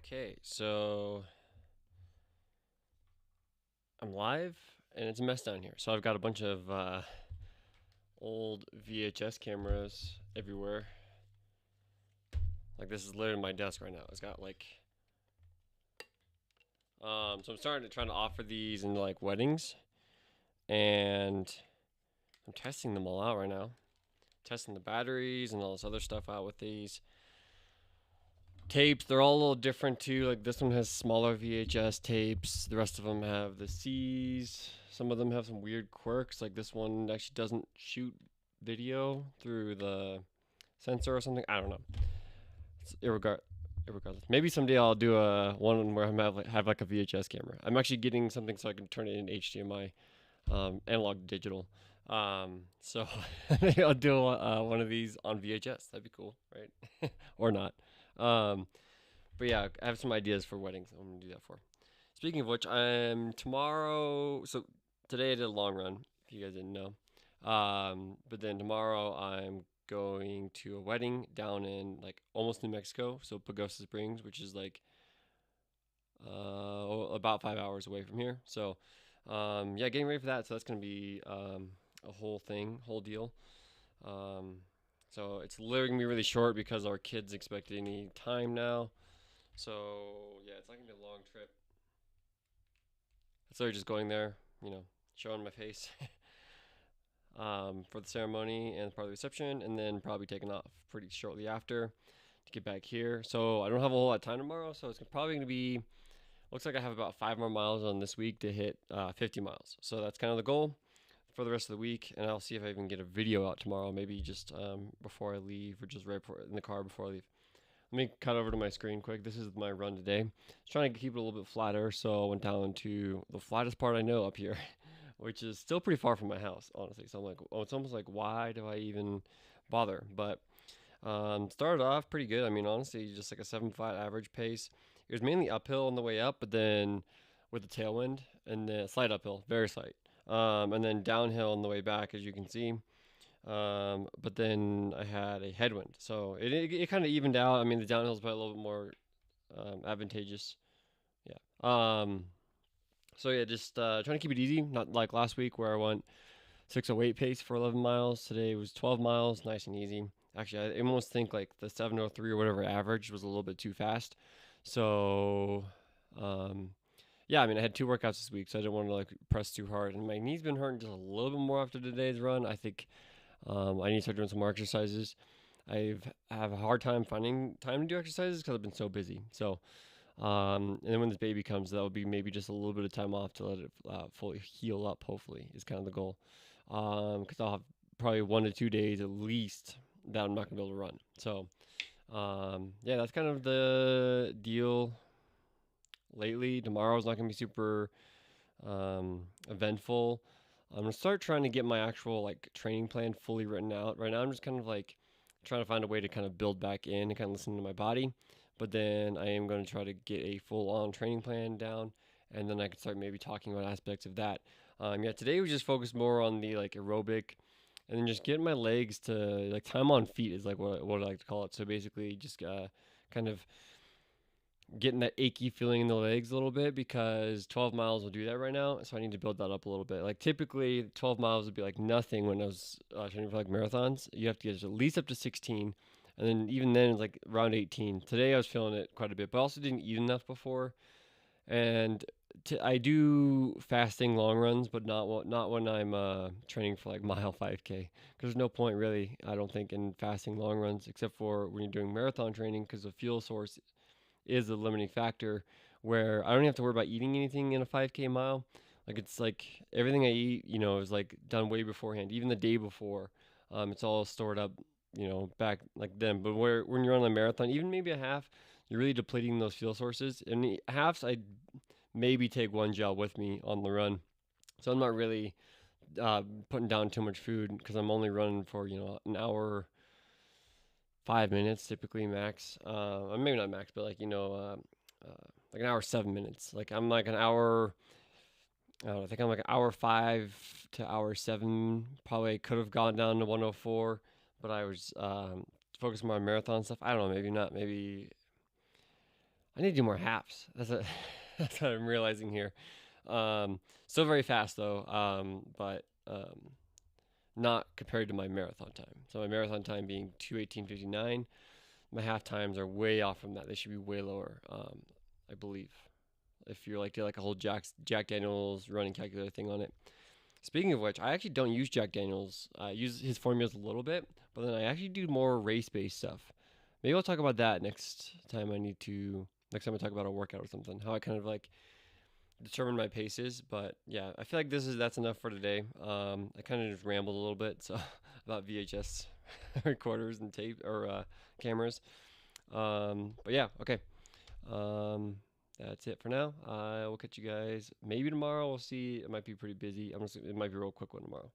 Okay, so I'm live and it's a mess down here. So I've got a bunch of old VHS cameras everywhere. Like this is literally my desk right now. It's got like so I'm starting to try to offer these in like weddings, and I'm testing them all out right now. Testing the batteries and all this other stuff out with these tapes. They're all a little different too. Like this one has smaller VHS tapes. The rest of them have the C's. Some of them have some weird quirks. Like this one actually doesn't shoot video through the sensor or something. I don't know. It's irregardless. Maybe someday I'll do a one where I have like a VHS camera. I'm actually getting something so I can turn it into HDMI, analog to digital. So maybe I'll do one of these on VHS. That'd be cool, right? Or not. Um, but yeah, I have some ideas for weddings. I'm gonna do that for. Speaking of which, I'm tomorrow. So today I did a long run. If you guys didn't know, but then tomorrow I'm going to a wedding down in like almost New Mexico, so Pagosa Springs, which is like about 5 hours away from here. So yeah, getting ready for that. So that's gonna be a whole thing, whole deal. Um, so it's literally gonna be really short because our kids expect any time now. So yeah, it's not gonna be a long trip. So just going there, showing my face for the ceremony and part of the reception, and then probably taking off pretty shortly after to get back here. So I don't have a whole lot of time tomorrow, so it's probably gonna be. Looks like I have about 5 more miles on this week to hit 50 miles. So that's kind of the goal for the rest of the week, and I'll see if I even get a video out tomorrow. Maybe just before I leave, or just right in the car before I leave. Let me cut over to my screen quick. This is my run today. I was trying to keep it a little bit flatter, so I went down to the flattest part I know up here, which is still pretty far from my house, honestly. So I'm like, oh, it's almost like, why do I even bother? But started off pretty good. I mean, honestly, just like a 7.5 average pace. It was mainly uphill on the way up, but then with the tailwind and then slight uphill, very slight. And then downhill on the way back, as you can see. But then I had a headwind, so it kind of evened out. I mean, the downhill is probably a little bit more advantageous. Yeah. So yeah, just trying to keep it easy, not like last week where I went 6:08 pace for 11 miles. Today was 12 miles, nice and easy. Actually, I almost think like the 7:03 or whatever average was a little bit too fast. So, um, yeah, I mean, I had two workouts this week, so I didn't want to like press too hard. And my knee's been hurting just a little bit more after today's run. I think I need to start doing some more exercises. I have a hard time finding time to do exercises because I've been so busy. So, and then when this baby comes, that will be maybe just a little bit of time off to let it fully heal up. Hopefully, is kind of the goal. Because I'll have probably 1 to 2 days at least that I'm not gonna be able to run. So, yeah, that's kind of the deal lately. Tomorrow's not gonna be super eventful. I'm gonna start trying to get my actual like training plan fully written out. Right now, I'm just kind of like trying to find a way to kind of build back in and kind of listen to my body. But then I am going to try to get a full-on training plan down, and then I can start maybe talking about aspects of that. Yeah, today we just focused more on the like aerobic, and then just getting my legs to like time on feet is like what I like to call it. So basically, just kind of getting that achy feeling in the legs a little bit because 12 miles will do that right now. So I need to build that up a little bit. Like typically 12 miles would be like nothing when I was training for like marathons. You have to get at least up to 16. And then even then it's like around 18. Today I was feeling it quite a bit, but I also didn't eat enough before. And I do fasting long runs, but not when I'm training for like mile 5K. Because there's no point really, I don't think, in fasting long runs except for when you're doing marathon training because the fuel source is a limiting factor where I don't have to worry about eating anything in a 5K mile. Like it's like everything I eat, is like done way beforehand, even the day before. It's all stored up, back like then. But when you're on a marathon, even maybe a half, you're really depleting those fuel sources. And the halves, I maybe take one gel with me on the run, so I'm not really putting down too much food because I'm only running for an hour 5 minutes typically max. Maybe not max, but like an hour 7 minutes. Like I'm like an hour. I don't know, I think I'm like an hour 5 to hour 7. Probably could have gone down to 104, but I was focused more on marathon stuff. I don't know, maybe not. Maybe I need to do more halves. That's what I'm realizing here. Still very fast though, but not compared to my marathon time. So my marathon time being 2:18:59, my half times are way off from that. They should be way lower, I believe. If you're like did like a whole Jack Daniels running calculator thing on it. Speaking of which, I actually don't use Jack Daniels. I use his formulas a little bit, but then I actually do more race-based stuff. Maybe I'll talk about that next time I talk about a workout or something. How I kind of like determine my paces. But yeah, I feel like that's enough for today. I kind of just rambled a little bit so about VHS recorders and tape or cameras. But yeah, okay. Um, that's it for now. I will catch you guys maybe tomorrow. We'll see. It might be pretty busy. It might be a real quick one tomorrow.